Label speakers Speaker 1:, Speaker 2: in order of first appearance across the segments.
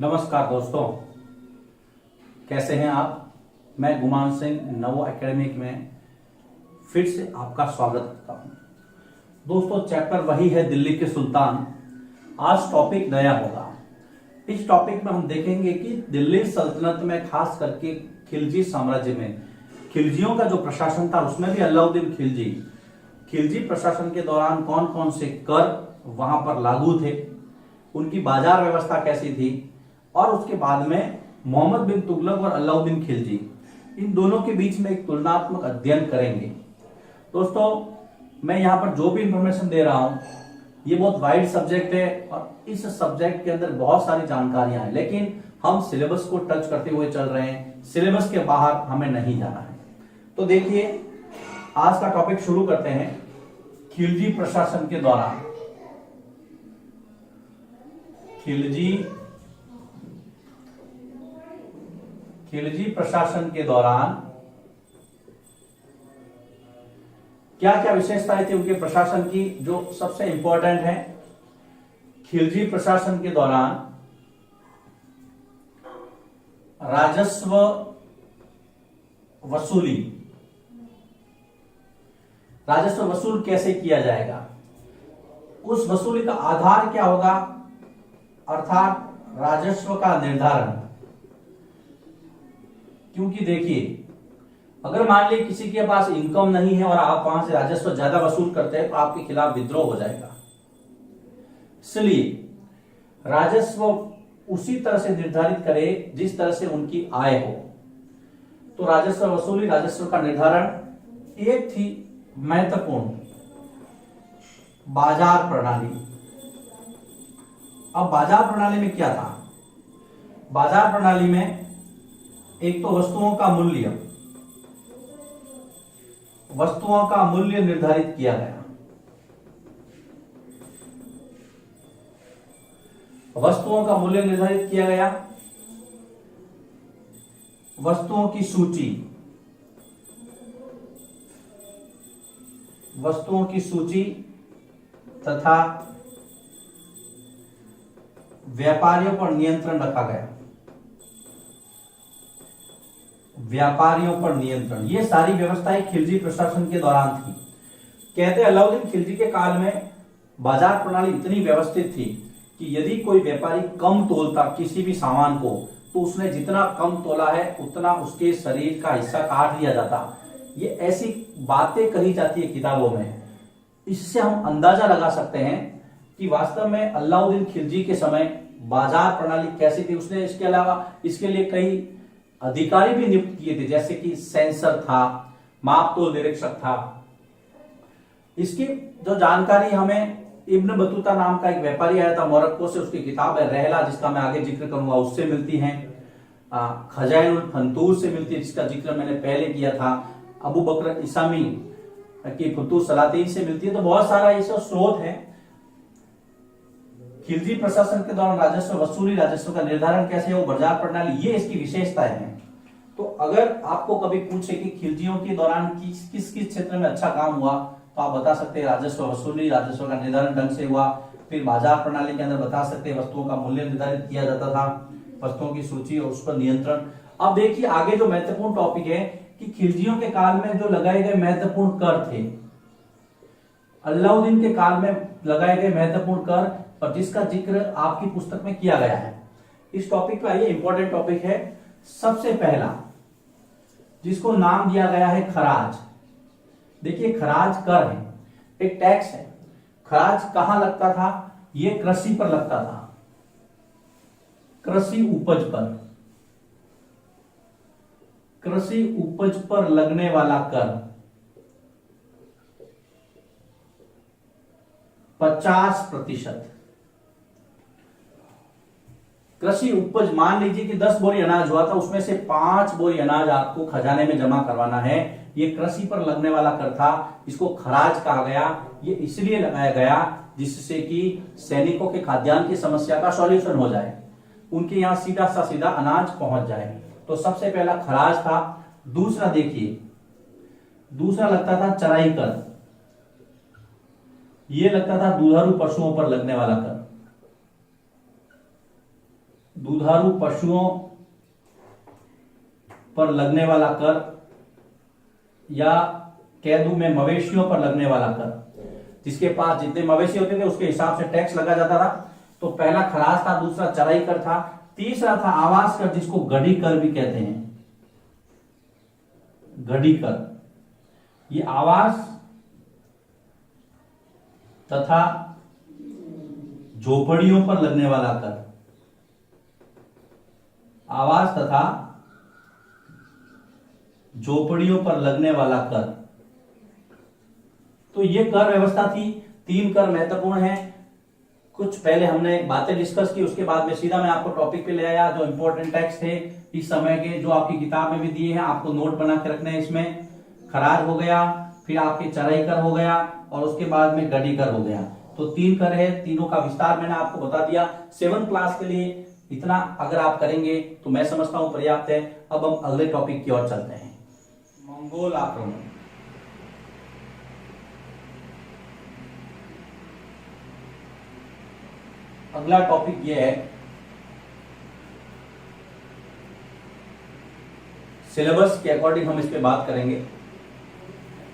Speaker 1: नमस्कार दोस्तों, कैसे हैं आप। मैं गुमान सिंह नवो एकेडमिक में फिर से आपका स्वागत करता हूं। दोस्तों, चैप्टर वही है दिल्ली के सुल्तान। आज टॉपिक नया होगा। इस टॉपिक में हम देखेंगे कि दिल्ली सल्तनत में, खास करके खिलजी साम्राज्य में, खिलजियों का जो प्रशासन था उसमें भी अलाउद्दीन खिलजी प्रशासन के दौरान कौन कौन से कर वहां पर लागू थे, उनकी बाजार व्यवस्था कैसी थी, और उसके बाद में मोहम्मद बिन तुगलक और अलाउद्दीन खिलजी, इन दोनों के बीच में एक तुलनात्मक अध्ययन करेंगे। दोस्तों, मैं यहाँ पर जो भी इंफॉर्मेशन दे रहा हूँ ये बहुत वाइड सब्जेक्ट है और इस सब्जेक्ट के अंदर बहुत सारी जानकारियां हैं, लेकिन हम सिलेबस को टच करते हुए चल रहे हैं। सिलेबस के बाहर हमें नहीं जाना है। तो देखिए, आज का टॉपिक शुरू करते हैं। खिलजी प्रशासन के दौरान खिलजी प्रशासन के दौरान क्या क्या विशेषताएं थी उनके प्रशासन की, जो सबसे इंपॉर्टेंट है। खिलजी प्रशासन के दौरान राजस्व वसूली, राजस्व वसूल कैसे किया जाएगा, उस वसूली का आधार क्या होगा, अर्थात राजस्व का निर्धारण। क्योंकि देखिए, अगर मान लीजिए किसी के पास इनकम नहीं है और आप वहां से राजस्व ज्यादा वसूल करते हैं तो आपके खिलाफ विद्रोह हो जाएगा। इसलिए राजस्व उसी तरह से निर्धारित करे जिस तरह से उनकी आय हो। तो राजस्व वसूली, राजस्व का निर्धारण। एक थी महत्वपूर्ण बाजार प्रणाली। अब बाजार प्रणाली में क्या था? बाजार प्रणाली में एक तो वस्तुओं का मूल्य निर्धारित किया गया। वस्तुओं का मूल्य निर्धारित किया गया। वस्तुओं की सूची तथा व्यापारियों पर नियंत्रण रखा गया। व्यापारियों पर नियंत्रण, ये सारी व्यवस्थाएं खिलजी प्रशासन के दौरान थी। कहते हैं अलाउद्दीन खिलजी के काल में बाजार प्रणाली इतनी व्यवस्थित थी कि यदि कोई व्यापारी कम तोलता किसी भी सामान को, तो उसने जितना कम तोला है उतना उसके शरीर का हिस्सा काट लिया जाता। ये ऐसी बातें कही जाती है किताबों में। इससे हम अंदाजा लगा सकते हैं कि वास्तव में अलाउद्दीन खिलजी के समय बाजार प्रणाली कैसी थी। उसने इसके अलावा इसके लिए कई अधिकारी भी नियुक्त किए थे, जैसे कि सेंसर था, मापतोल निरीक्षक था। इसकी जो जानकारी हमें इब्न बतूता नाम का एक व्यापारी आया था मोरक्को से, उसकी किताब है रहला, जिसका मैं आगे जिक्र करूंगा, उससे मिलती है। खजाइनुल फंतूर से मिलती है, जिसका जिक्र मैंने पहले किया था। अबू बकर इसामी की फुतूह सलातीन से मिलती है। तो बहुत सारा ये सब स्रोत है। खिलजी प्रशासन के दौरान राजस्व वसूली, राजस्व का निर्धारण कैसे हो, बाजार प्रणाली, ये इसकी विशेषताएं हैं। तो अगर आपको कभी पूछे कि खिलजियों के दौरान किस किस क्षेत्र में अच्छा काम हुआ, तो आप बता सकते हैं राजस्व वसूली, राजस्व का निर्धारण ढंग से हुआ। फिर बाजार प्रणाली के अंदर बता सकते हैं वस्तुओं का मूल्य निर्धारित किया जाता था, वस्तुओं की सूची और उस पर नियंत्रण। अब देखिए आगे जो महत्वपूर्ण टॉपिक है कि खिलजियों के काल में जो लगाए गए महत्वपूर्ण कर थे, अलाउद्दीन के काल में लगाए गए महत्वपूर्ण कर, और जिसका जिक्र आपकी पुस्तक में किया गया है। इस टॉपिक का ये इंपॉर्टेंट टॉपिक है। सबसे पहला जिसको नाम दिया गया है खराज। देखिए, खराज कर है, एक टैक्स है। खराज कहां लगता था? ये कृषि पर लगता था, कृषि उपज पर लगने वाला कर 50%। कृषि उपज, मान लीजिए कि 10 बोरी अनाज हुआ था, उसमें से 5 बोरी अनाज आपको खजाने में जमा करवाना है। ये कृषि पर लगने वाला कर था, इसको खराज कहा गया। ये इसलिए लगाया गया जिससे कि सैनिकों के खाद्यान्न की समस्या का सॉल्यूशन हो जाए, उनके यहां सीधा अनाज पहुंच जाए। तो सबसे पहला खराज था। दूसरा देखिए, दूसरा लगता था चराई कर। यह लगता था दुधारू पशुओं पर लगने वाला कर। दुधारू पशुओं पर लगने वाला कर, या कह दूं मैं मवेशियों पर लगने वाला कर। जिसके पास जितने मवेशी होते थे उसके हिसाब से टैक्स लगा जाता था। तो पहला खराज था, दूसरा चराई कर था, तीसरा था आवास कर, जिसको गढ़ी कर भी कहते हैं। गढ़ी कर, ये आवास तथा झोपड़ियों पर लगने वाला कर, आवास तथा झोपड़ियों पर लगने वाला कर। तो ये कर व्यवस्था थी। 3 कर महत्वपूर्ण है। कुछ पहले हमने बातें डिस्कस की, उसके बाद में सीधा मैं आपको टॉपिक पे ले आया जो इंपॉर्टेंट टैक्स थे इस समय के, जो आपकी किताब में भी दिए हैं, आपको नोट बना के रखने हैं। इसमें खराज हो गया, फिर आपके चराई कर हो गया, और उसके बाद में गढ़ी कर हो गया। तो 3 कर है, तीनों का विस्तार मैंने आपको बता दिया। 7 क्लास के लिए इतना अगर आप करेंगे तो मैं समझता हूं पर्याप्त है। अब हम अगले टॉपिक की ओर चलते हैं, मंगोल आक्रमण। अगला टॉपिक यह है, सिलेबस के अकॉर्डिंग हम इस पे बात करेंगे।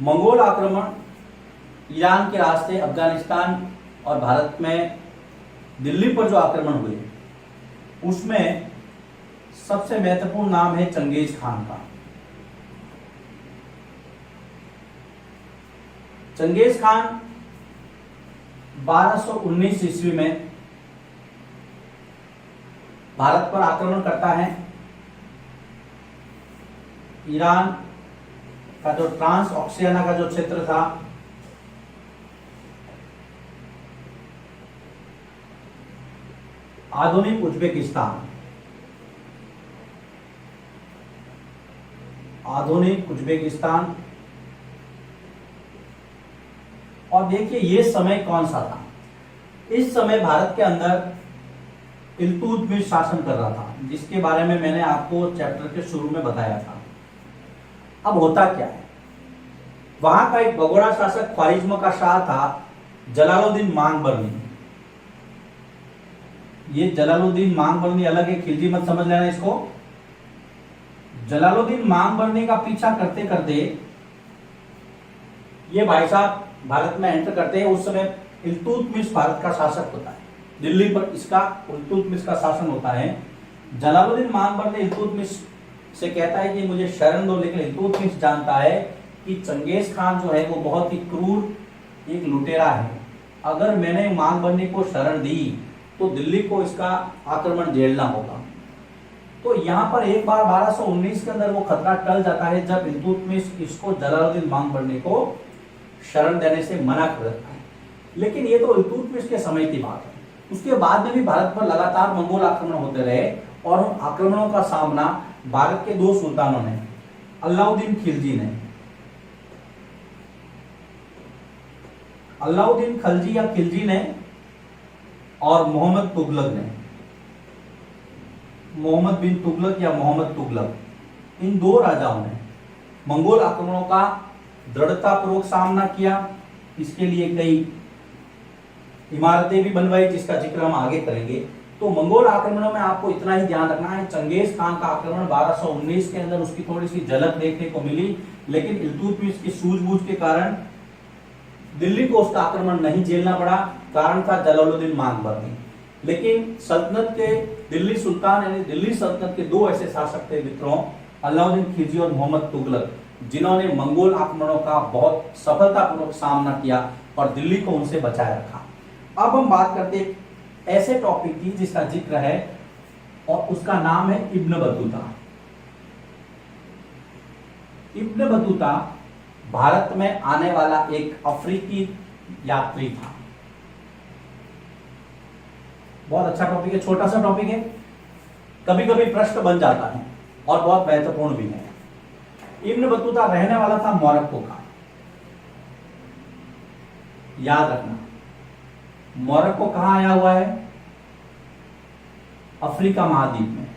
Speaker 1: मंगोल आक्रमण ईरान के रास्ते अफगानिस्तान और भारत में दिल्ली पर जो आक्रमण हुए, उसमें सबसे महत्वपूर्ण नाम है चंगेज खान का। चंगेज खान 1219 ईस्वी में भारत पर आक्रमण करता है। ईरान का जो ट्रांस ऑक्सियाना का जो क्षेत्र था, आधुनिक उज्बेकिस्तान, आधुनिक उज्बेकिस्तान। और देखिए ये समय कौन सा था। इस समय भारत के अंदर इल्तुतमिश शासन कर रहा था, जिसके बारे में मैंने आपको चैप्टर के शुरू में बताया था। अब होता क्या है, वहां का एक भगोड़ा शासक ख्वारिज्म का शाह था जलालुद्दीन मांगबरनी। ये जलालुद्दीन मांगबरनी अलग है, खिलजी मत समझ लेना इसको। जलालुद्दीन मांगबरनी का पीछा करते करते ये भाई साहब भारत में एंटर करते हैं। उस समय इल्तुतमिश भारत का शासक होता है, दिल्ली पर इसका इल्तुतमिश का शासन होता है। जलालुद्दीन मांगबरनी इल्तुतमिश से कहता है कि मुझे शरण दो, लेकिन इल्तुतमिश जानता है कि चंगेज खान जो है वो बहुत ही क्रूर एक लुटेरा है। अगर मैंने मांगबरनी को शरण दी तो दिल्ली को इसका आक्रमण झेलना होगा। तो यहाँ पर एक बार 1219 के अंदर वो खतरा टल जाता है, जब इल्तुतमिश इसको जलालुद्दीन मांगबरनी को शरण देने से मना कर देता है। लेकिन ये तो इल्तुतमिश के समय की बात है। उसके बाद में भी भारत पर लगातार मंगोल आक्रमण होते रहे, और उन आक्रमणों का सामना भारत के 2 सुल्तानों ने, अलाउद्दीन खिलजी ने, अलाउद्दीन खिलजी या खिलजी ने, और मोहम्मद तुगलक ने, मोहम्मद बिन तुगलक या मोहम्मद तुगलक, इन 2 राजाओं ने मंगोल आक्रमणों का दृढ़तापूर्वक सामना किया। इसके लिए कई इमारतें भी बनवाई, जिसका जिक्र हम आगे करेंगे। तो मंगोल आक्रमणों में आपको इतना ही ध्यान रखना है, चंगेज खान का आक्रमण 1219 के अंदर उसकी थोड़ी सी झलक देखने को मिली, लेकिन इल्तुतमिश की सूझबूझ के कारण दिल्ली को उसका आक्रमण नहीं झेलना पड़ा। कारण था जलालुद्दीन मांगबरनी। लेकिन सल्तनत के दिल्ली सुल्तान यानी दिल्ली सल्तनत के 2 ऐसे शासक थे मित्रों, अलाउद्दीन खिलजी और मोहम्मद तुगलक, जिन्होंने मंगोल आक्रमणों का बहुत सफलतापूर्वक सामना किया और दिल्ली को उनसे बचाए रखा। अब हम बात करते हैं ऐसे टॉपिक की जिसका जिक्र है, और उसका नाम है Ibn Battuta. Ibn Battuta Bharat में आने वाला एक अफ्रीकी यात्री था। बहुत अच्छा टॉपिक है, छोटा सा टॉपिक है, कभी कभी प्रश्न बन जाता है और बहुत महत्वपूर्ण भी है। इब्न बतूता रहने वाला था मोरक्को का। याद रखना, मोरक्को कहां आया हुआ है? अफ्रीका महाद्वीप में।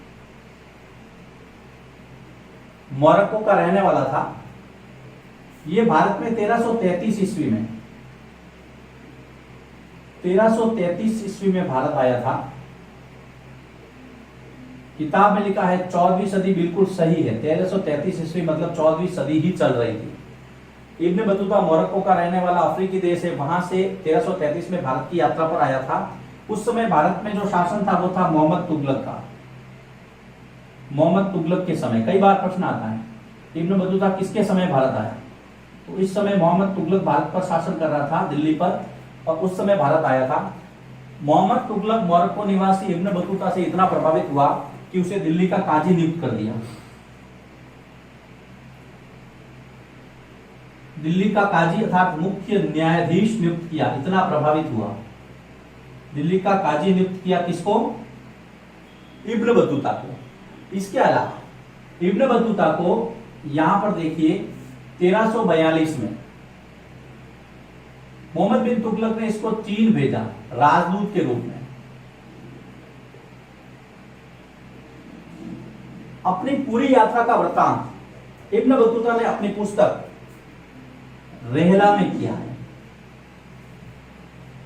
Speaker 1: मोरक्को का रहने वाला था। यह भारत में 1333 ईस्वी में 1333 ईस्वी में भारत आया था। किताब में लिखा है 14वीं सदी, बिल्कुल सही है। 1333 ईस्वी मतलब 14वीं सदी ही चल रही थी। इब्न बतूता मोरक्को का रहने वाला अफ्रीकी देश है, वहां से 1333 में भारत की यात्रा पर आया था। उस समय भारत में जो शासन था वो था मोहम्मद तुगलक का। मोहम्मद तुगलक के समय, कई बार प्रश्न आता है इब्न बतूता किसके समय भारत आया, तो इस समय मोहम्मद तुगलक भारत पर शासन कर रहा था, दिल्ली पर, और उस समय भारत आया था। मोहम्मद तुगलक मोरक्को निवासी इब्न बतूता से इतना प्रभावित हुआ कि उसे दिल्ली का काजी नियुक्त कर दिया। दिल्ली का काजी अर्थात मुख्य न्यायाधीश नियुक्त किया, इतना प्रभावित हुआ। दिल्ली का काजी नियुक्त किया किसको? इब्न बतूता को। इसके अलावा इब्न बतूता को यहां पर देखिए 1342 में मोहम्मद बिन तुगलक ने इसको चीन भेजा राजदूत के रूप में। अपनी पूरी यात्रा का वृत्तांत इब्न बतूता ने अपनी पुस्तक रेहला में किया है।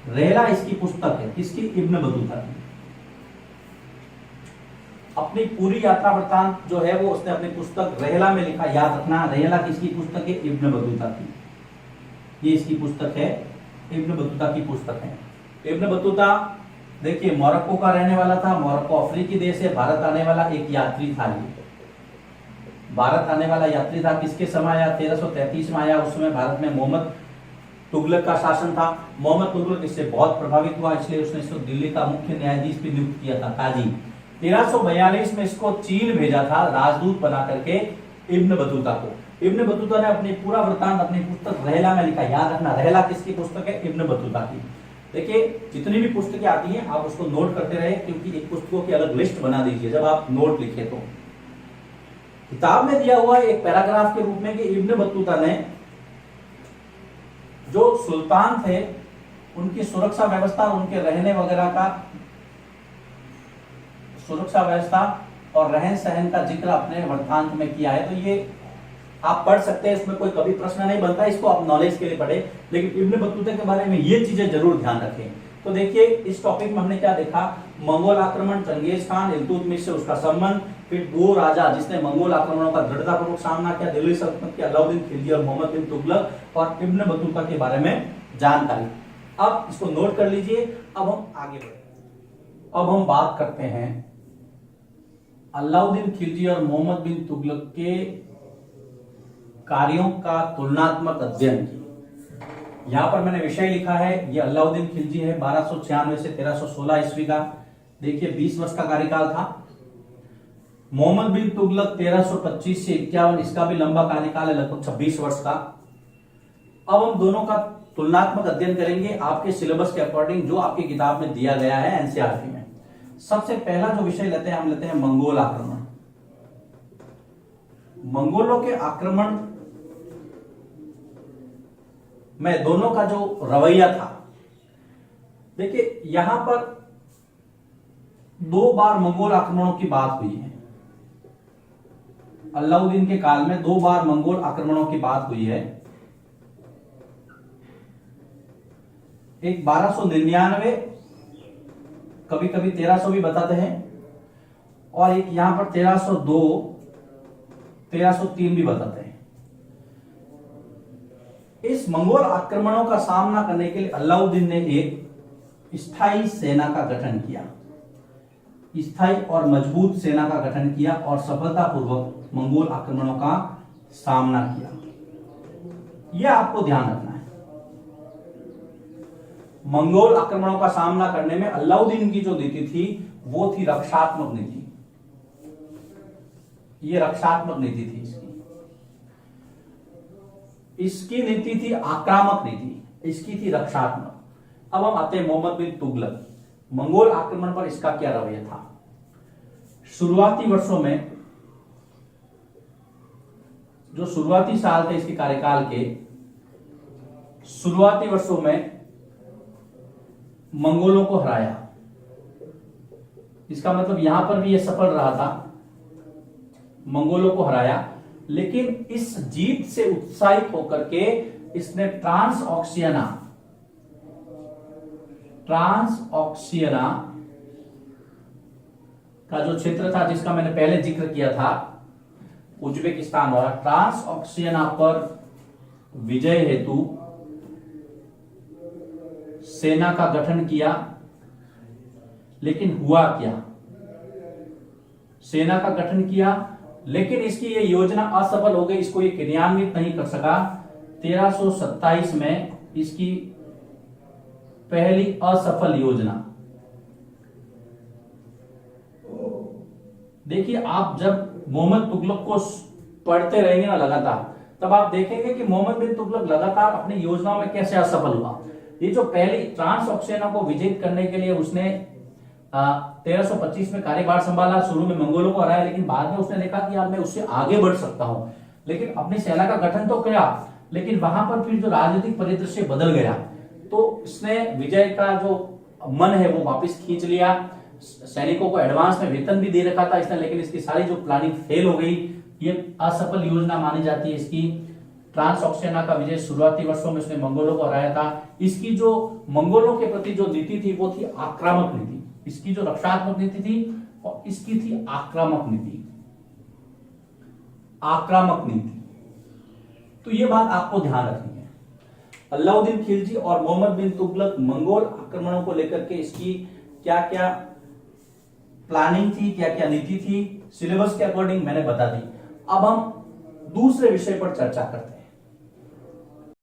Speaker 1: रेहला इसकी पुस्तक है, किसकी? इब्न बतूता की। अपनी पूरी यात्रा वृत्तांत जो है वो उसने अपनी पुस्तक रेहला में लिखा। याद रखना, रेहला किसकी पुस्तक है? इब्न बतूता की। ये इसकी पुस्तक है, इब्न बतूता की पुस्तक है। इब्न बतूता देखिए मोरक्को का रहने वाला था। मोरक्को अफ्रीकी देश है। भारत आने वाला एक यात्री था। ये भारत आने वाला यात्री था। किसके समय आया? 1333 में आया। उस समय भारत में मोहम्मद तुगलक का शासन था। मोहम्मद तुगलक इससे बहुत प्रभावित हुआ, इसलिए उसने इसको दिल्ली का मुख्य न्यायाधीश भी नियुक्त किया था, काजी। 1342 में इसको चीन भेजा था राजदूत बना करके इब्न बतूता को। इब्न बतूता ने अपनी पूरा वृत्तांत अपनी पुस्तक रेहला में लिखा। याद रखना, रेहला किसकी पुस्तक है? इब्न बतूता की। देखिए जितनी भी पुस्तकें आती हैं आप उसको नोट करते रहे, क्योंकि एक पुस्तकों की अलग लिस्ट बना दीजिए जब आप नोट लिखे। तो किताब में दिया हुआ एक पैराग्राफ के रूप में कि इब्न बतूता ने जो सुल्तान थे उनकी सुरक्षा व्यवस्था, उनके रहने वगैरह का सुरक्षा व्यवस्था और रहन सहन का जिक्र अपने वृत्तांत में किया है। तो ये आप पढ़ सकते हैं, इसमें कोई कभी प्रश्न नहीं बनता, इसको आप नॉलेज के लिए पढ़े, लेकिन इब्न बतूता के बारे में ये चीजें जरूर ध्यान रखें। तो देखिए इस टॉपिक में हमने क्या देखा? मंगोल आक्रमण, चंगेज खान, इल्तुतमिश से उसका संबंध, फिर दो राजा जिसने मंगोल आक्रमणों का दृढ़तापूर्वक सामना किया, दिल्ली सल्तनत के अलाउद्दीन खिलजी और मोहम्मद बिन तुगलक, और इब्न बतूता के बारे में जानकारी। अब इसको नोट कर लीजिए। अब हम आगे बढ़े। अब हम बात करते हैं अलाउद्दीन खिलजी और मोहम्मद बिन तुगलक के कार्यों का तुलनात्मक अध्ययन की। यहां पर मैंने विषय लिखा है, ये अलाउद्दीन खिलजी है, 1296 से 1316 ईस्वी का। देखिए 20 वर्ष का कार्यकाल था। मोहम्मद बिन तुगलक 1325 से 51, इसका भी लंबा कार्यकाल है, लगभग 26 वर्ष का। अब हम दोनों का तुलनात्मक अध्ययन करेंगे आपके सिलेबस के अकॉर्डिंग, जो आपकी किताब में दिया गया है एनसीईआरटी में। सबसे पहला जो विषय लेते हैं, हम लेते हैं मंगोल आक्रमण। मंगोलों के आक्रमण में दोनों का जो रवैया था, देखिए यहां पर 2 बार मंगोल आक्रमणों की बात हुई है। अलाउद्दीन के काल में 2 बार मंगोल आक्रमणों की बात हुई है। एक 1299, कभी कभी 1300 भी बताते हैं, और एक यहां पर 1302, 1303 भी बताते हैं। इस मंगोल आक्रमणों का सामना करने के लिए अलाउद्दीन ने एक स्थायी सेना का गठन किया, स्थायी और मजबूत सेना का गठन किया और सफलतापूर्वक मंगोल आक्रमणों का सामना किया। यह आपको ध्यान रखना है। मंगोल आक्रमणों का सामना करने में अलाउद्दीन की जो नीति थी वो थी रक्षात्मक नीति। ये रक्षात्मक नीति थी इसकी नीति थी आक्रामक नीति, इसकी थी रक्षात्मक। अब हम आते हैं मोहम्मद बिन तुगलक। मंगोल आक्रमण पर इसका क्या रवैया था? शुरुआती वर्षों में, जो शुरुआती साल थे इसके कार्यकाल के, शुरुआती वर्षों में मंगोलों को हराया। इसका मतलब यहां पर भी यह सफल रहा था, मंगोलों को हराया। लेकिन इस जीत से उत्साहित होकर के इसने ट्रांसऑक्सियाना का जो क्षेत्र था जिसका मैंने पहले जिक्र किया था, उज्बेकिस्तान वाला, ट्रांस ऑक्सियाना पर विजय हेतु सेना का गठन किया, लेकिन हुआ क्या? सेना का गठन किया, लेकिन इसकी ये योजना असफल हो गई, इसको ये क्रियान्वित नहीं कर सका। 1327 में इसकी पहली असफल योजना। देखिए, आप जब मोहम्मद तुगलक को पढ़ते रहेंगे ना लगातार, तब आप देखेंगे कि मोहम्मद बिन तुगलक लगातार अपनी योजनाओं में कैसे असफल हुआ। ये जो पहली ट्रांस ऑक्सियाना को विजित करने के लिए उसने 1325 में कार्यभार संभाला, शुरू में मंगोलों को हराया, लेकिन बाद में उसने देखा कि अब मैं उससे आगे बढ़ सकता हूं, लेकिन अपनी सेना का गठन तो किया, लेकिन वहां पर फिर जो राजनीतिक परिदृश्य बदल गया, तो इसने विजय का जो मन है वो वापस खींच लिया। सैनिकों को एडवांस में वेतन भी दे रखा था इसने, लेकिन इसकी सारी जो प्लानिंग फेल हो गई। ये असफल योजना मानी जाती है इसकी। ट्रांस ऑक्सियाना का विजय शुरुआती वर्षों में उसने मंगोलों को हराया था। इसकी जो मंगोलों के प्रति जो नीति थी वो थी आक्रामक नीति। इसकी जो रक्षात्मक नीति थी और इसकी थी आक्रामक नीति। आक्रामक नीति, तो ये बात आपको ध्यान रखनी है। अलाउद्दीन खिलजी और मोहम्मद बिन तुगलक मंगोल आक्रमणों को लेकर के इसकी क्या क्या प्लानिंग थी, क्या क्या नीति थी, सिलेबस के अकॉर्डिंग मैंने बता दी। अब हम दूसरे विषय पर चर्चा करते हैं।